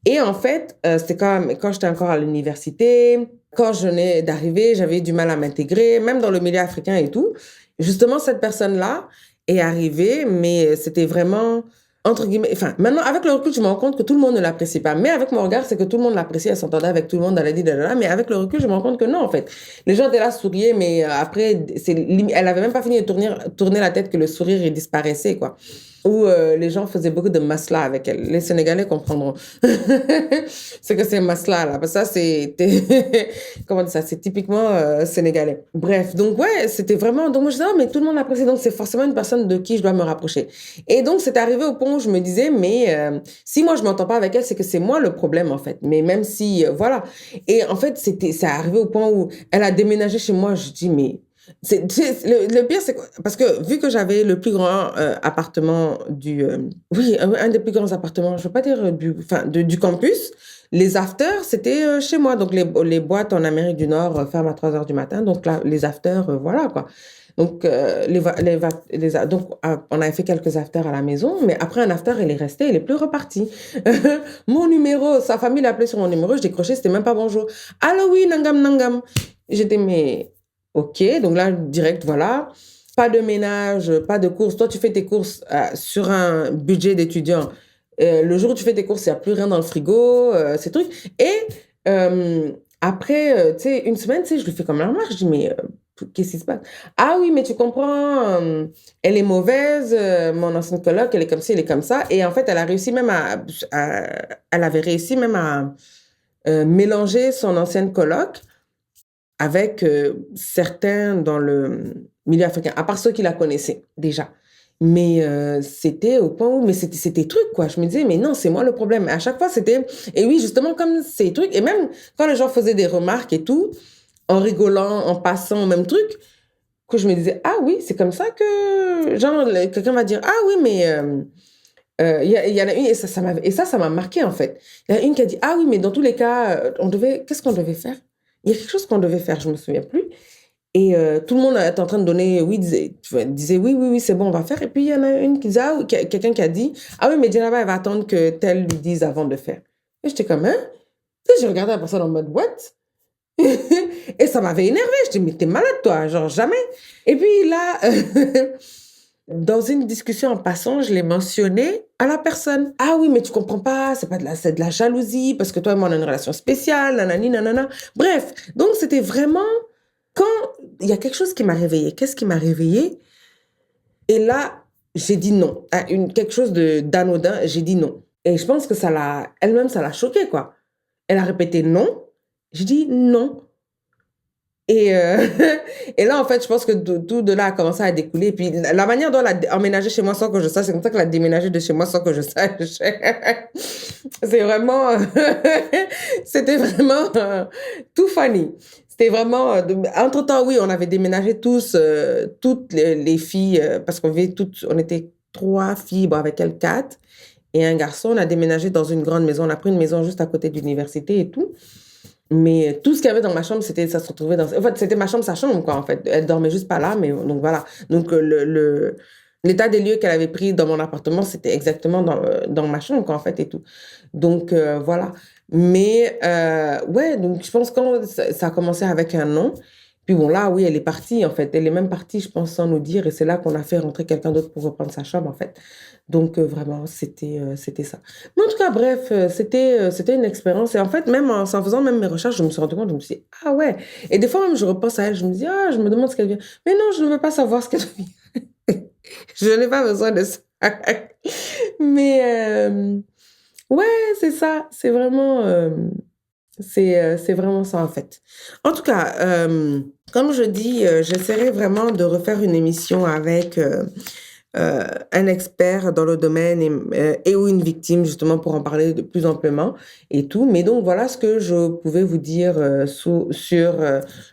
Et en fait, c'était quand j'étais encore à l'université, quand je venais d'arriver, j'avais du mal à m'intégrer, même dans le milieu africain et tout. Justement, cette personne-là est arrivée, mais c'était vraiment entre guillemets, enfin, maintenant, avec le recul, je me rends compte que tout le monde ne l'apprécie pas. Mais avec mon regard, c'est que tout le monde l'apprécie, elle s'entendait avec tout le monde, elle a dit, mais avec le recul, je me rends compte que non, en fait. Les gens étaient là, souriaient, mais après, elle avait même pas fini de tourner la tête que le sourire, il disparaissait, quoi. Où les gens faisaient beaucoup de masla avec elle. Les Sénégalais comprendront. C'est que c'est masla, là. Parce que ça, c'est, comment dire ça, c'est typiquement sénégalais. Bref, donc ouais, c'était vraiment, donc moi je disais, mais tout le monde l'apprécie, donc c'est forcément une personne de qui je dois me rapprocher. Et donc, c'est arrivé au point où je me disais, mais si moi, je m'entends pas avec elle, c'est que c'est moi le problème, en fait. Mais même si, voilà. Et en fait, c'est arrivé au point où elle a déménagé chez moi. Je dis, mais le pire, c'est parce que vu que j'avais le plus grand appartement oui, un des plus grands appartements, je veux pas dire du campus, les afters, c'était chez moi. Donc, les boîtes en Amérique du Nord ferment à 3 heures du matin. Donc, là, les afters, voilà, quoi. Donc, on avait fait quelques afters à la maison, mais après un after, il est resté, il est plus reparti. Mon numéro, sa famille l'appelait sur mon numéro, je décrochais, c'était même pas bonjour. Allô, oui, nangam, nangam. J'étais, mais, ok, donc là, direct, voilà. Pas de ménage, pas de courses. Toi, tu fais tes courses sur un budget d'étudiant. Le jour où tu fais tes courses, il n'y a plus rien dans le frigo, ces trucs. Et après, tu sais, une semaine, tu sais, je lui fais comme la remarque, je dis, mais qu'est-ce qui se passe? Ah oui, mais tu comprends, elle est mauvaise, mon ancienne coloc, elle est comme ci, elle est comme ça. Et en fait, elle a réussi même elle avait réussi même à mélanger son ancienne coloc avec certains dans le milieu africain, à part ceux qui la connaissaient déjà. Mais c'était au point où, mais c'était truc, quoi. Je me disais, mais non, c'est moi le problème. Et à chaque fois, c'était, et oui, justement, comme ces trucs, et même quand les gens faisaient des remarques et tout, en rigolant, en passant au même truc, que je me disais, ah oui, c'est comme ça que, genre, quelqu'un va dire, ah oui, mais il y en a une, et ça m'a marqué, en fait. Il y en a une qui a dit, ah oui, mais dans tous les cas, qu'est-ce qu'on devait faire? Il y a quelque chose qu'on devait faire, je me souviens plus. Et tout le monde était en train de donner, oui, disait oui, oui, oui, c'est bon, on va faire. Et puis il y en a une qui disait, quelqu'un qui a dit, ah oui, mais Djenaba, elle va attendre que tel lui dise avant de faire. Et j'étais comme, hein? Tu sais, je regardais la personne en mode, what? Et ça m'avait énervé. Je dis, mais t'es malade, toi, genre jamais. Et puis là, dans une discussion en passant, je l'ai mentionné à la personne. Ah oui, mais tu comprends pas, c'est de la jalousie, parce que toi et moi, on a une relation spéciale, nanani, nanana. Bref, donc c'était vraiment, quand il y a quelque chose qui m'a réveillée. Qu'est-ce qui m'a réveillée? Et là, j'ai dit non. À quelque chose d'anodin, j'ai dit non. Et je pense que elle-même, ça l'a choquée, quoi. Elle a répété non. J'ai dit non. Et, et là, en fait, je pense que tout de là a commencé à découler. Et puis, la manière dont elle a emménagé chez moi sans que je sache, c'est comme ça qu'elle a déménagé de chez moi sans que je sache. C'est vraiment... C'était vraiment tout funny. C'était vraiment... Entre-temps, oui, on avait déménagé tous, toutes les filles, parce on était 3 filles, bon, avec elles 4, et un garçon. On a déménagé dans une grande maison. On a pris une maison juste à côté de l'université et tout. Mais tout ce qu'il y avait dans ma chambre, ça se retrouvait dans... En fait, c'était ma chambre, sa chambre, quoi, en fait. Elle dormait juste pas là, mais donc voilà. Donc, l'état des lieux qu'elle avait pris dans mon appartement, c'était exactement dans ma chambre, quoi, en fait, et tout. Donc, voilà. Mais, ouais, donc je pense que ça a commencé avec un non. Puis bon, là, oui, elle est partie, en fait. Elle est même partie, je pense, sans nous dire. Et c'est là qu'on a fait rentrer quelqu'un d'autre pour reprendre sa chambre, en fait. Donc, vraiment, c'était ça. Mais en tout cas, bref, c'était une expérience. Et en fait, même en faisant même mes recherches, je me suis rendu compte, je me suis dit, ah ouais. Et des fois, même, je repense à elle, je me dis, ah, je me demande ce qu'elle vient. Mais non, je ne veux pas savoir ce qu'elle vient. Je n'ai pas besoin de ça. Mais, ouais, c'est ça. C'est vraiment ça, en fait. En tout cas, comme je dis, j'essaierai vraiment de refaire une émission avec un expert dans le domaine et ou une victime, justement, pour en parler de plus amplement et tout. Mais donc, voilà ce que je pouvais vous dire sur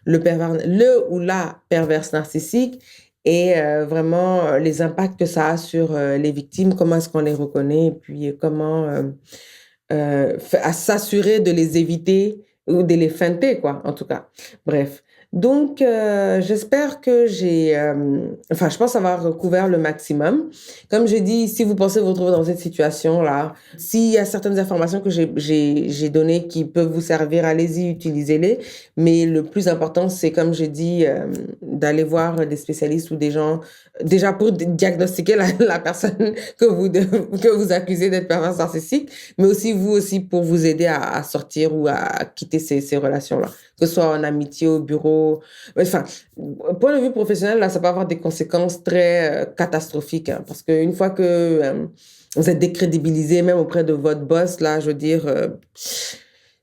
le ou la perverse narcissique et vraiment les impacts que ça a sur les victimes, comment est-ce qu'on les reconnaît et puis comment à s'assurer de les éviter ou de les feinter, quoi, en tout cas. Bref. Donc, j'espère que enfin, je pense avoir recouvert le maximum. Comme j'ai dit, si vous pensez vous retrouver dans cette situation-là, s'il y a certaines informations que j'ai données qui peuvent vous servir, allez-y, utilisez-les. Mais le plus important, c'est, comme j'ai dit, d'aller voir des spécialistes ou des gens, déjà pour diagnostiquer la personne que vous accusez d'être perverse narcissique, mais aussi vous aussi pour vous aider à sortir ou à quitter ces relations-là, que ce soit en amitié, au bureau. Enfin, point de vue professionnel, là, ça peut avoir des conséquences très catastrophiques, hein, parce qu'une fois que vous êtes décrédibilisé, même auprès de votre boss, là, je veux dire,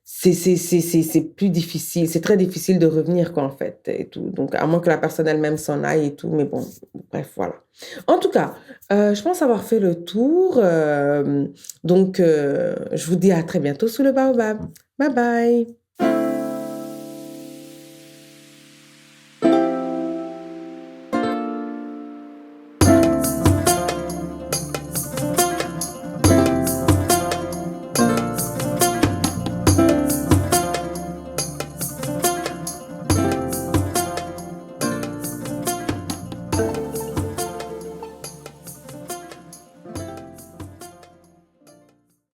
c'est plus difficile, c'est très difficile de revenir, quoi, en fait, et tout. Donc, à moins que la personne elle-même s'en aille et tout, mais bon, bref, voilà. En tout cas, je pense avoir fait le tour. Donc, je vous dis à très bientôt sous le baobab. Bye bye.